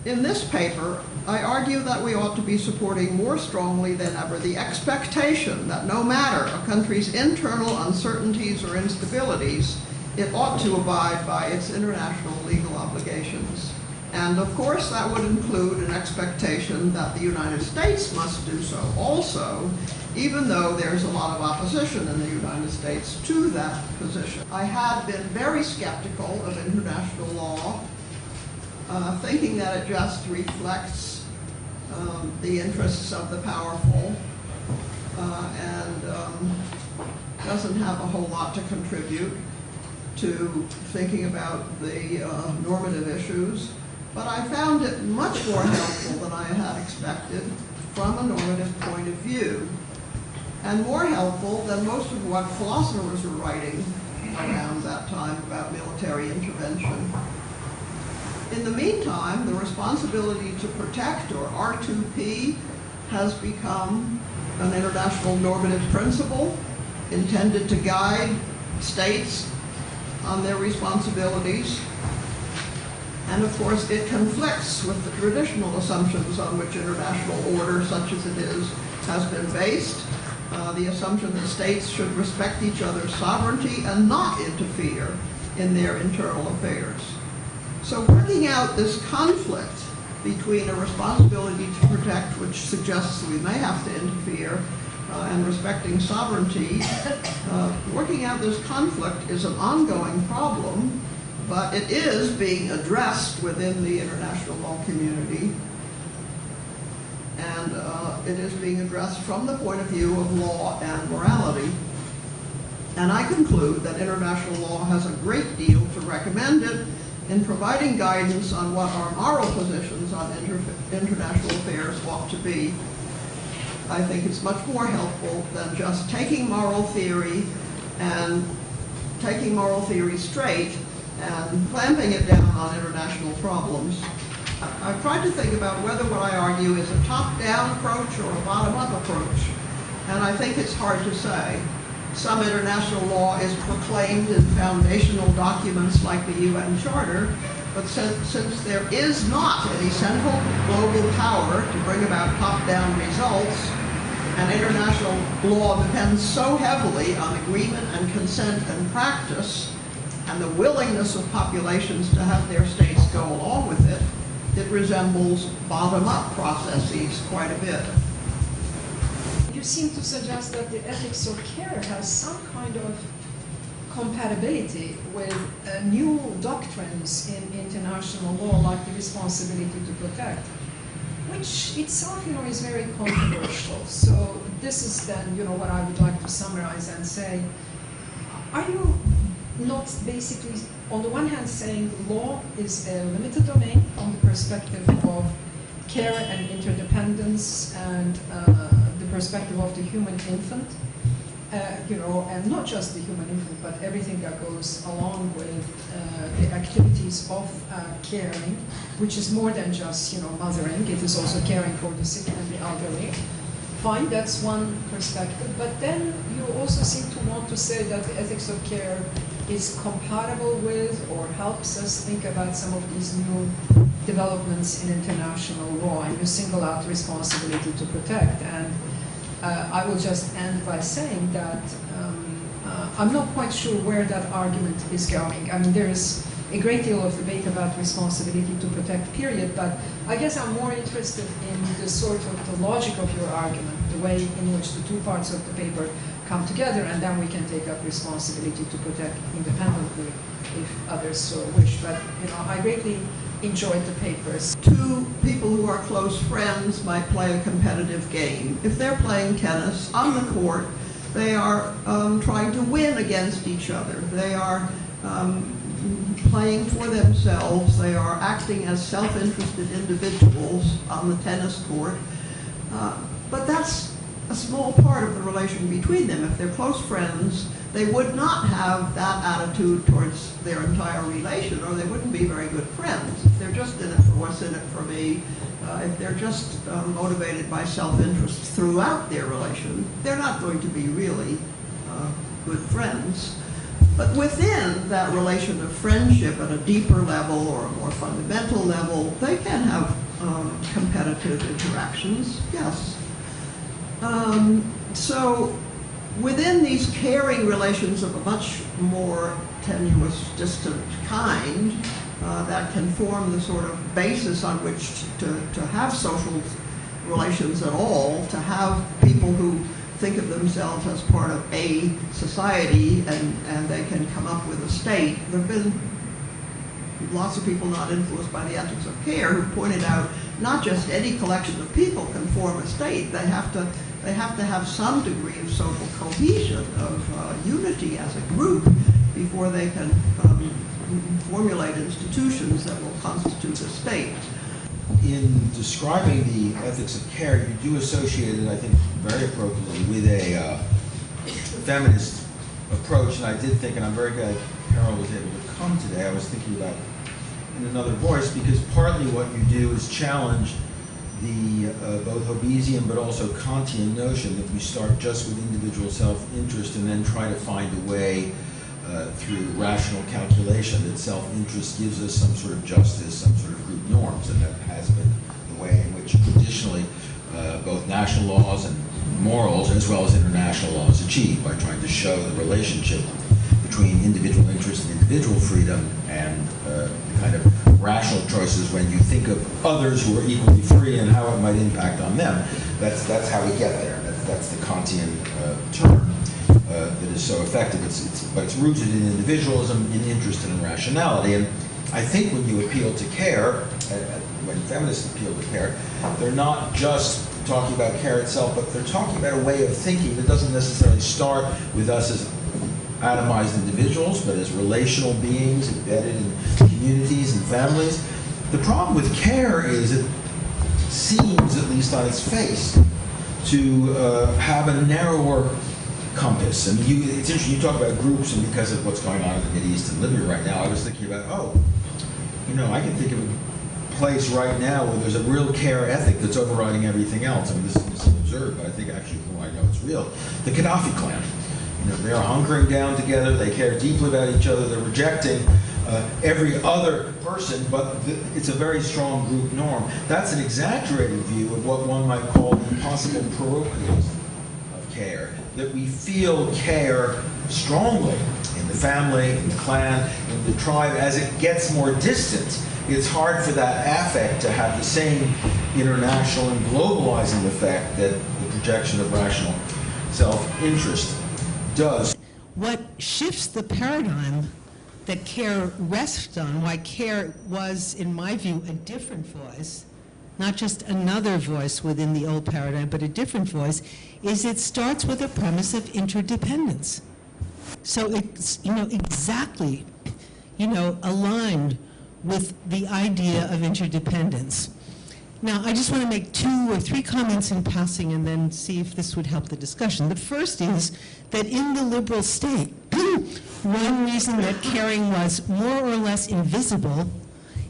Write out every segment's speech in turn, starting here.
In this paper, I argue that we ought to be supporting more strongly than ever the expectation that no matter a country's internal uncertainties or instabilities, it ought to abide by its international legal obligations. And of course, that would include an expectation that the United States must do so also, even though there's a lot of opposition in the United States to that position. I had been very skeptical of international law, thinking that it just reflects the interests of the powerful and doesn't have a whole lot to contribute to thinking about the normative issues. But I found it much more helpful than I had expected from a normative point of view, and more helpful than most of what philosophers were writing around that time about military intervention. In the meantime, the responsibility to protect, or R2P, has become an international normative principle intended to guide states on their responsibilities. And of course, it conflicts with the traditional assumptions on which international order, such as it is, has been based. The assumption that states should respect each other's sovereignty and not interfere in their internal affairs. So working out this conflict between a responsibility to protect, which suggests we may have to interfere, and respecting sovereignty, working out this conflict is an ongoing problem, but it is being addressed within the international law community, and it is being addressed from the point of view of law and morality. And I conclude that international law has a great deal to recommend it in providing guidance on what our moral positions on international affairs ought to be. I think it's much more helpful than just taking moral theory straight and clamping it down on international problems. I've tried to think about whether what I argue is a top-down approach or a bottom-up approach, and I think it's hard to say. Some international law is proclaimed in foundational documents like the UN Charter, but since there is not any central global power to bring about top-down results, and international law depends so heavily on agreement and consent and practice, and the willingness of populations to have their states go along with it, it resembles bottom-up processes quite a bit. You seem to suggest that the ethics of care has some kind of compatibility with new doctrines in international law, like the responsibility to protect, which itself, is very controversial. So this is then, what I would like to summarize and say. Are you not basically, on the one hand, saying law is a limited domain from the perspective of care and interdependence and the perspective of the human infant, and not just the human infant, but everything that goes along with the activities of caring, which is more than just, mothering. It is also caring for the sick and the elderly. Fine, that's one perspective. But then you also seem to want to say that the ethics of care is compatible with or helps us think about some of these new developments in international law, and you single out responsibility to protect. And I will just end by saying that I'm not quite sure where that argument is going. I mean, there is a great deal of debate about responsibility to protect, period, but I guess I'm more interested in the sort of the logic of your argument, the way in which the two parts of the paper come together, and then we can take up responsibility to protect independently if others so wish. But I greatly enjoyed the papers. Two people who are close friends might play a competitive game. If they're playing tennis on the court, they are trying to win against each other. They are playing for themselves. They are acting as self-interested individuals on the tennis court. But that's a small part of the relation between them. If they're close friends, they would not have that attitude towards their entire relation, or they wouldn't be very good friends. If they're just in it for what's in it for me, if they're just motivated by self-interest throughout their relation, they're not going to be really good friends. But within that relation of friendship at a deeper level or a more fundamental level, they can have competitive interactions, yes. So within these caring relations of a much more tenuous, distant kind, that can form the sort of basis on which to have social relations at all, to have people who think of themselves as part of a society and they can come up with a state. There have been lots of people not influenced by the ethics of care who pointed out not just any collection of people can form a state. They have to have some degree of social cohesion, of unity as a group before they can formulate institutions that will constitute a state. In describing the ethics of care, you do associate it, I think, very appropriately with a feminist approach, and I did think, and I'm very glad Carol was able to come today, I was thinking about in another voice, because partly what you do is challenge the both Hobbesian but also Kantian notion that we start just with individual self-interest and then try to find a way through rational calculation that self-interest gives us some sort of justice, some sort of group norms, and that has been the way in which traditionally both national laws and morals as well as international laws achieve, by trying to show the relationship between individual interest and individual freedom and the kind of rational choices when you think of others who are equally free and how it might impact on them. That's how we get there. That's the Kantian term that is so effective. But it's rooted in individualism, in interest, and in rationality. And I think when you appeal to care, when feminists appeal to care, they're not just talking about care itself, but they're talking about a way of thinking that doesn't necessarily start with us as atomized individuals, but as relational beings embedded in communities and families. The problem with care is it seems, at least on its face, to have a narrower compass. And it's interesting, you talk about groups, and because of what's going on in the Mideast and Libya right now, I was thinking about, I can think of a place right now where there's a real care ethic that's overriding everything else. I mean, this is absurd, but I think actually, I know it's real. The Gaddafi clan. They're hunkering down together, they care deeply about each other, they're rejecting every other person, but it's a very strong group norm. That's an exaggerated view of what one might call the possible parochialism of care, that we feel care strongly in the family, in the clan, in the tribe. As it gets more distant, it's hard for that affect to have the same international and globalizing effect that the projection of rational self-interest does. What shifts the paradigm that care rests on, why care was, in my view, a different voice, not just another voice within the old paradigm, but a different voice, is it starts with a premise of interdependence. So it's, exactly, aligned with the idea of interdependence. Now, I just want to make 2 or 3 comments in passing and then see if this would help the discussion. The first is that in the liberal state, one reason that caring was more or less invisible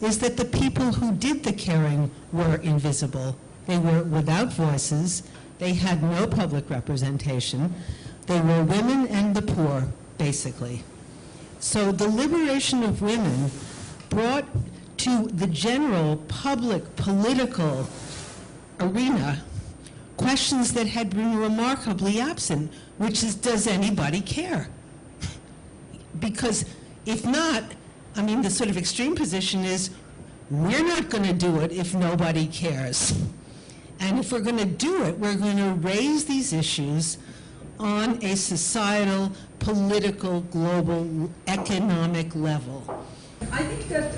is that the people who did the caring were invisible. They were without voices. They had no public representation. They were women and the poor, basically. So the liberation of women brought to the general public political arena questions that had been remarkably absent, which is, does anybody care? Because if not, the sort of extreme position is, we're not going to do it if nobody cares. And if we're going to do it, we're going to raise these issues on a societal, political, global, economic level. I think that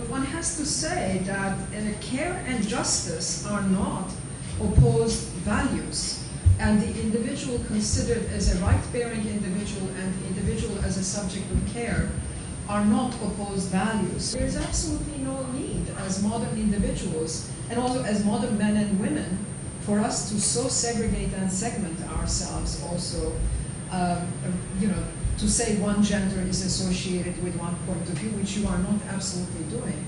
one has to say that care and justice are not opposed values, and the individual considered as a right-bearing individual and the individual as a subject of care are not opposed values. There is absolutely no need as modern individuals, and also as modern men and women, for us to so segregate and segment ourselves also, to say one gender is associated with one point of view, which you are not absolutely doing.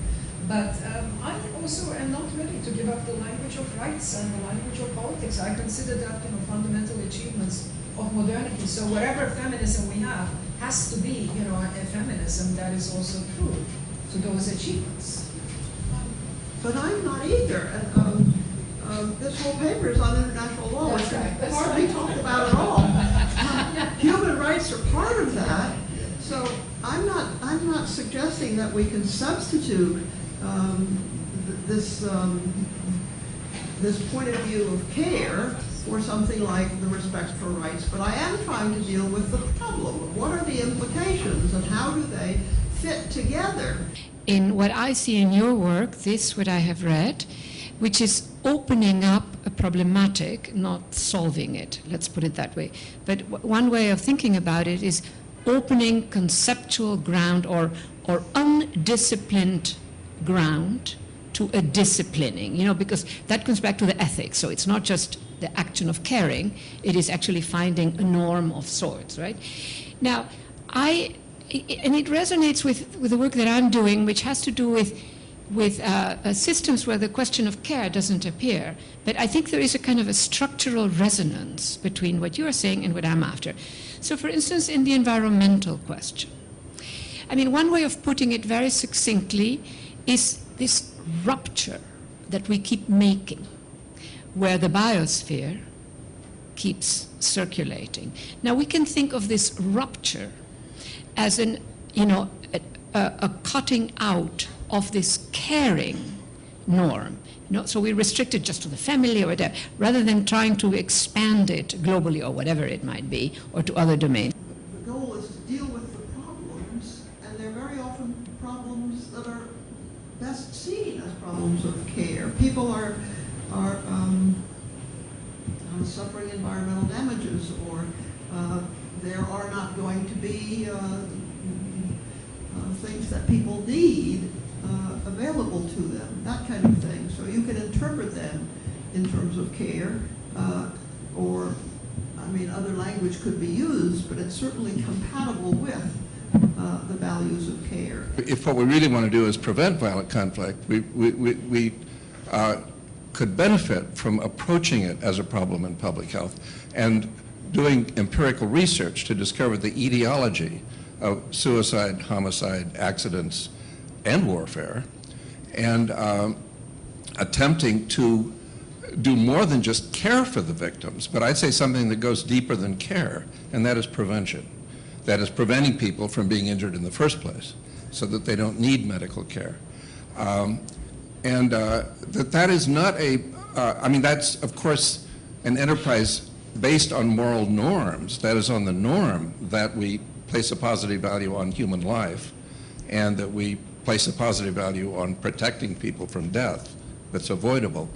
But I also am not ready to give up the language of rights and the language of politics. I consider that fundamental achievements of modernity. So whatever feminism we have has to be, you know, a feminism that is also true to those achievements. But I'm not either. And, this whole paper is on international law, which That's hardly right. talked about at all. Human rights are part of that. So I'm not suggesting that we can substitute this point of view of care for something like the respect for rights. But I am trying to deal with the problem of what are the implications and how do they fit together. In what I see in your work, this what I have read, which is opening up a problematic, not solving it, let's put it that way. But one way of thinking about it is opening conceptual ground or undisciplined ground to a disciplining, you know, because that comes back to the ethics. So it's not just the action of caring, it is actually finding a norm of sorts, right? Now, and it resonates with the work that I'm doing, which has to do with systems where the question of care doesn't appear. But I think there is a kind of a structural resonance between what you're saying and what I'm after. So for instance, in the environmental question, I mean, one way of putting it very succinctly is this rupture that we keep making, where the biosphere keeps circulating. Now we can think of this rupture as a cutting out of this caring norm. You know, so we restrict it just to the family or whatever, rather than trying to expand it globally or whatever it might be, or to other domains. The goal is to deal with the problems, and they're very often problems that are best seen as problems of care. People are suffering environmental damages, or there are not going to be things that people need available to them, that kind of thing. So you can interpret them in terms of care, or, I mean, other language could be used, but it's certainly compatible with the values of care. If what we really want to do is prevent violent conflict, we could benefit from approaching it as a problem in public health and doing empirical research to discover the etiology of suicide, homicide, accidents, and warfare, and attempting to do more than just care for the victims, but I'd say something that goes deeper than care, and that is prevention. That is preventing people from being injured in the first place so that they don't need medical care. That is not I mean, that's, of course, an enterprise based on moral norms. That is on the norm that we place a positive value on human life and that we place a positive value on protecting people from death that's avoidable.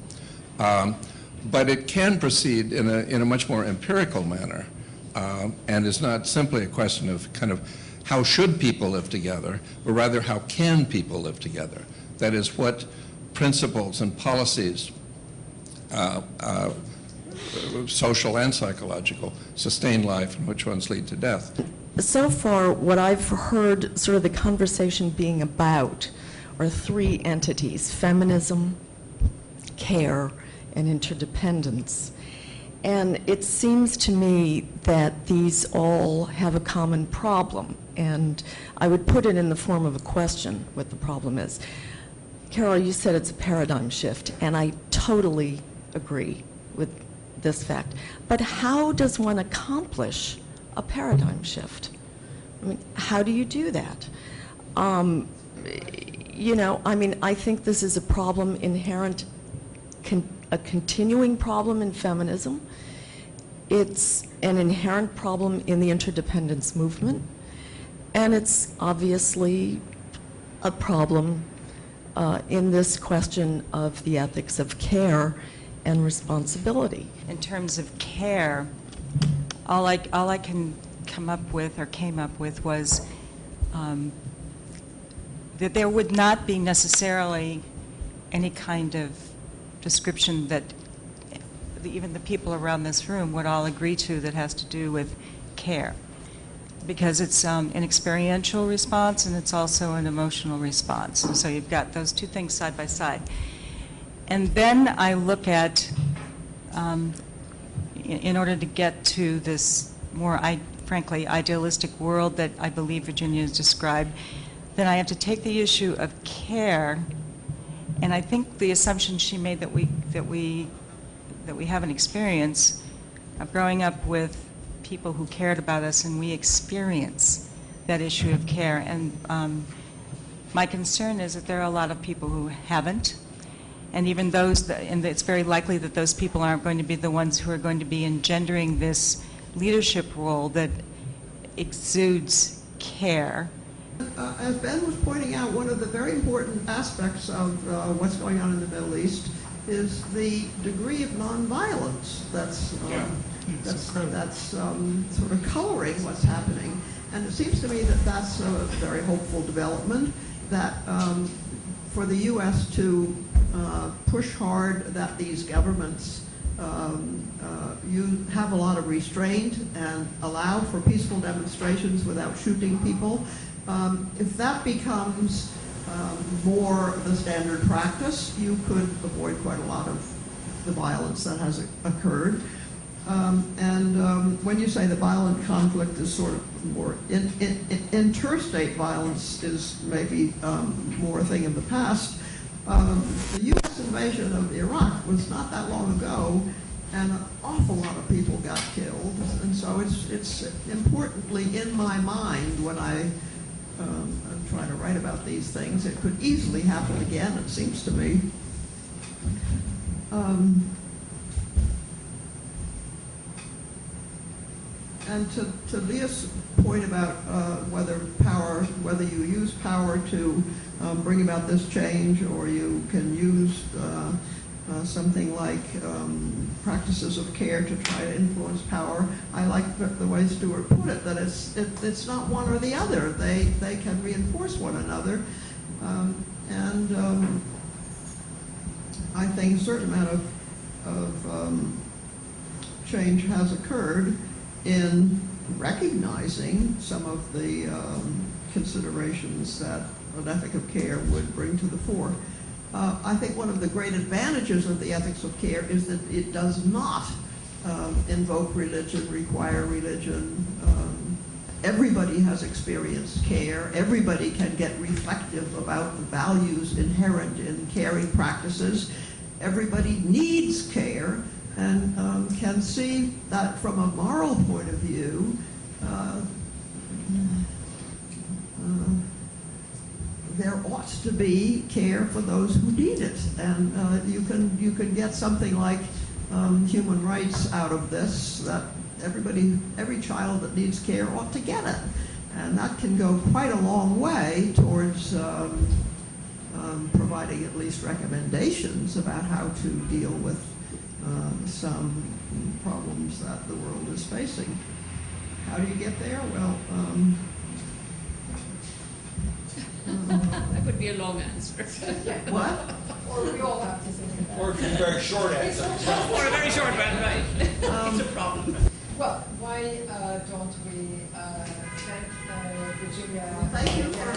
But it can proceed in a much more empirical manner, and is not simply a question of kind of how should people live together, but rather how can people live together. That is, what principles and policies, social and psychological, sustain life and which ones lead to death. So far, what I've heard sort of the conversation being about are three entities: feminism, care, and interdependence. And it seems to me that these all have a common problem. And I would put it in the form of a question, what the problem is. Carol, you said it's a paradigm shift, and I totally agree with this fact. But how does one accomplish a paradigm shift? I mean, how do you do that? You know, I mean, I think this is a problem inherent, a continuing problem in feminism. It's an inherent problem in the interdependence movement, and it's obviously a problem in this question of the ethics of care and responsibility. In terms of care, all I can come up with or came up with was that there would not be necessarily any kind of description that even the people around this room would all agree to that has to do with care, because it's an experiential response and it's also an emotional response. And so you've got those two things side by side. And then I look at, in order to get to this more, frankly, idealistic world that I believe Virginia has described, then I have to take the issue of care, and I think the assumption she made that we have an experience of growing up with people who cared about us, and we experience that issue of care. And my concern is that there are a lot of people who haven't, and even those, and it's very likely that those people aren't going to be the ones who are going to be engendering this leadership role that exudes care. As Ben was pointing out, one of the very important aspects of what's going on in the Middle East is the degree of nonviolence that's sort of coloring what's happening. And it seems to me that that's a very hopeful development, that for the U.S. to push hard that these governments you have a lot of restraint and allow for peaceful demonstrations without shooting people. If that becomes more the standard practice, you could avoid quite a lot of the violence that has occurred. When you say the violent conflict is sort of more interstate violence is maybe more a thing of the past. The U.S. invasion of Iraq was not that long ago, and an awful lot of people got killed. And so it's importantly in my mind when I'm trying to write about these things. It could easily happen again, it seems to me. And to Leah's point about whether you use power to bring about this change, or you can use something like practices of care to try to influence power. I like the way Stuart put it, that it's not one or the other. They can reinforce one another. I think a certain amount of change has occurred in recognizing some of the considerations that an ethic of care would bring to the fore. I think one of the great advantages of the ethics of care is that it does not invoke religion, require religion. Everybody has experienced care. Everybody can get reflective about the values inherent in caring practices. Everybody needs care, and can see that from a moral point of view, there ought to be care for those who need it, and you can get something like human rights out of this, that every child that needs care ought to get it, and that can go quite a long way towards providing at least recommendations about how to deal with some problems that the world is facing. How do you get there? Well, That would be a long answer. what? Or we all have to think about it. Or a very short answer. Or a very short one, right? It's a problem. Well, why don't we thank Virginia? Thank you for